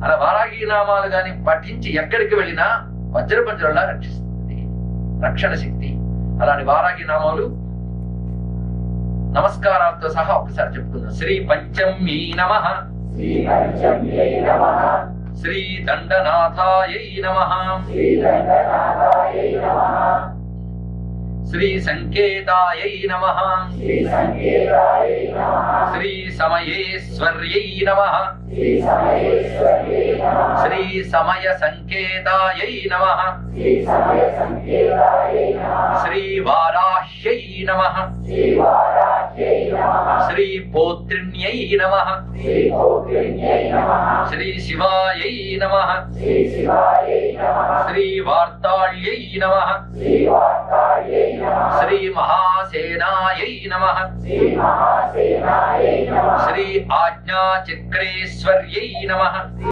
అలా వారాహి నామాలు గాని పఠించి ఎక్కడికి వెళ్ళినా వజ్రపంజరంలా రక్షిస్తుంది, రక్షణ శక్తి. అలాంటి వారాహి నామాలు నమస్కారాలతో సహా ఒకసారి చెప్పుకుందాం. శ్రీ పంచమ్యై నమః, శ్రీ దండనాథాయై నమః, శ్రీ సంకేతాయై నమః, శ్రీ సమయేశ్వర్యై నమః, శ్రీ సమయ సంకేతాయై నమః, శ్రీ వారాహ్యై నమః, శ్రీ పౌత్రిణ్యై నమః, శ్రీ శివాయై నమః, శ్రీ వార్తాళ్యై నమః, శ్రీ మహాసేనాయై నమః, శ్రీ ఆజ్ఞాచక్రేశ్వర్యై నమః.